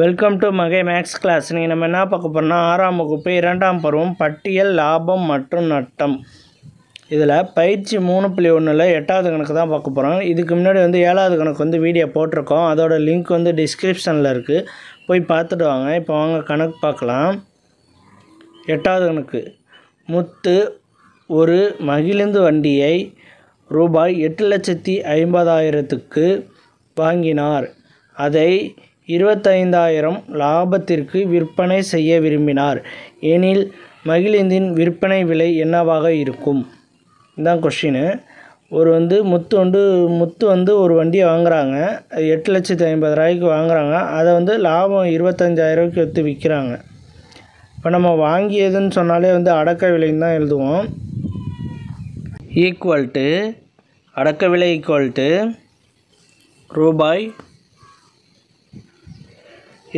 Welcome to மகை max class. நீங்கள் நம்ம என்ன பார்க்க போகிறோம்னா 6ஆம் வகுப்பு 2ஆம் பருவம் பட்டியல் லாபம் மற்றும் நட்டம். இதில் பயிற்சி 3.1ல் 8வது கணக்கு தான் பார்க்க போகிறோம். இதுக்கு முன்னாடி 7வது கணக்கு வீடியோ போட்டிருக்கோம். அதோட லிங்க் டிஸ்கிரிப்ஷனில் இருக்குது, போய் பார்த்துட்டு வாங்க. இப்போ வாங்க கணக்கு பார்க்கலாம். 8வது கணக்கு. முத்து ஒரு மகிழுந்து வண்டியை ரூபாய் 8,50,000க்கு வாங்கினார். அதை 25,000 லாபத்திற்கு விற்பனை செய்ய விரும்பினார் எனில் மகிழுந்தின் விற்பனை விலை என்னவாக இருக்கும்? இதுதான் கொஷினு. முத்து ஒரு வண்டியை வாங்குகிறாங்க. 8,50,000 வாங்குகிறாங்க. அதை லாபம் 25,000 விற்று விற்கிறாங்க. இப்போ நம்ம வாங்கியதுன்னு சொன்னாலே அடக்க விலைன்னு தான் எழுதுவோம். அடக்க விலை ரூபாய்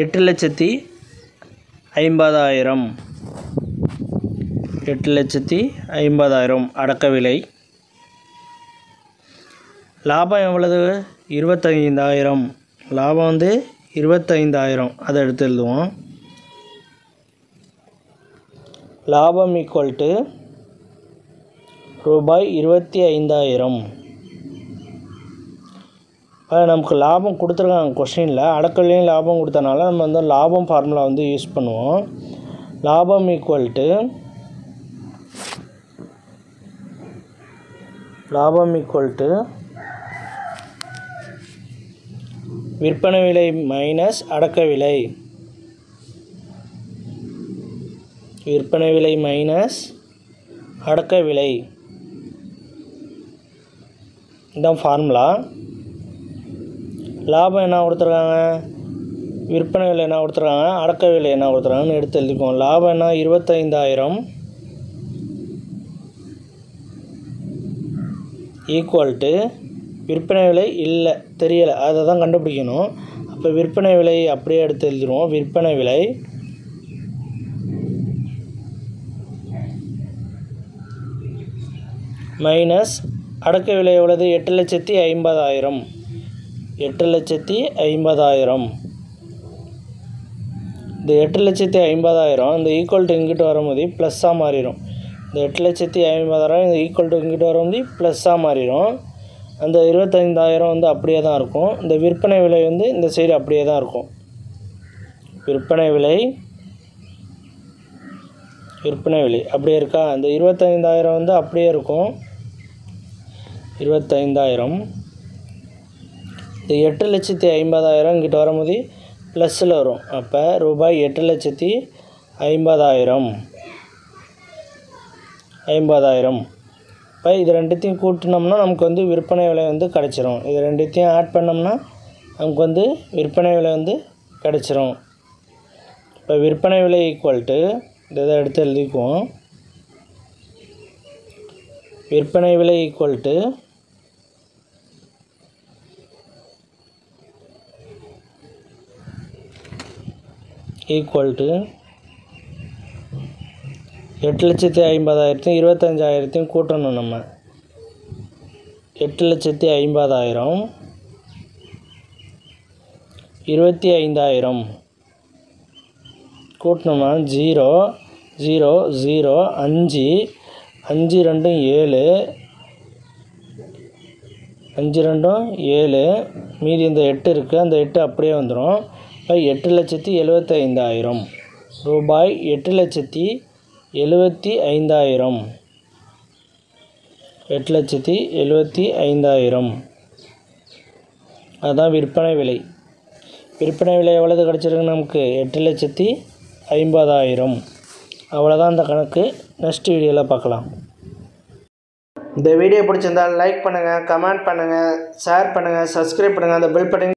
8,50,000. 8,50,000 அடக்க விலை. லாபம் எவ்வளவு? 25,000. லாபம் 25,000. அதை எடுத்து எழுதுவோம். லாபம் ரூபாய் 25,000. நமக்கு லாபம் கொடுத்துருக்காங்க கொஸ்டினில். அடக்கவிலையும் லாபம் கொடுத்தனால நம்ம லாபம் ஃபார்முலா யூஸ் பண்ணுவோம். லாபம் விற்பனை விலை மைனஸ் அடக்க விலை. விற்பனை விலை மைனஸ் அடக்க விலை. இதுதான் ஃபார்முலா. லாபம் என்ன கொடுத்துருக்காங்க, விற்பனை விலை என்ன கொடுத்துருக்காங்க, அடக்க விலை என்ன கொடுத்துருக்காங்கன்னு எடுத்து எழுதிக்குவோம். லாபம் என்ன? 25,000 ஈக்குவல்ட்டு விற்பனை விலை இல்லை, தெரியலை, அதை தான் கண்டுபிடிக்கணும். அப்போ விற்பனை விலை அப்படியே எடுத்து எழுதிடுவோம். விற்பனை விலை மைனஸ் அடக்க விலை எவ்வளவு? 8,50,000. 8,50,000. இந்த 8,50,000 இந்த ஈக்குவல் டு இங்கிட்டு வரும்போது ப்ளஸ்ஸாக மாறிடும். இந்த 8,50,000 இந்த ஈக்குவல் டு இங்கிட்டு வரும்போது ப்ளஸ்ஸாக மாறிடும். அந்த 25,000 அப்படியே தான் இருக்கும். இந்த விற்பனை விலை இந்த சைடு அப்படியே தான் இருக்கும். விற்பனை விலை அப்படியே இருக்கா? இந்த 25,000 அப்படியே இருக்கும். 25,000. இந்த 8,50,000 இங்கிட்ட வரும்போது ப்ளஸில் வரும். அப்போ ரூபாய் 8,50,000. இப்போ இது ரெண்டுத்தையும் கூட்டினோம்னா நமக்கு விற்பனை விலை கிடச்சிரும். இது ரெண்டுத்தையும் ஆட் பண்ணோம்னா நமக்கு விற்பனை விலை கிடச்சிரும். இப்போ விற்பனை விலை ஈக்குவல்ட்டு இதை எடுத்து எழுதிக்குவோம். விற்பனை விலை ஈக்குவல்ட்டு ஈக்குவல் டு 8,50,000 25,000 கூட்டணும். நம்ம 8,50,000 25,000 கூட்டினோம்னா 0 0 0 5 5 2 7 5 2 7 மீதி இந்த 8 இருக்குது. அந்த 8 அப்படியே வந்துடும். இப்போ 8,75,000 ரூபாய் 8,75,000. 8,75,000 அதுதான் விற்பனை விலை. விற்பனை விலை எவ்வளவு கிடச்சிருக்கு நமக்கு? 8,50,000. அவ்வளோதான் இந்த கணக்கு. நெக்ஸ்ட் வீடியோவில் பார்க்கலாம். இந்த வீடியோ பிடிச்சிருந்தால் லைக் பண்ணுங்கள், கமெண்ட் பண்ணுங்கள், ஷேர் பண்ணுங்கள், சப்ஸ்கிரைப் பண்ணுங்கள். அந்த பெல் பட்டன்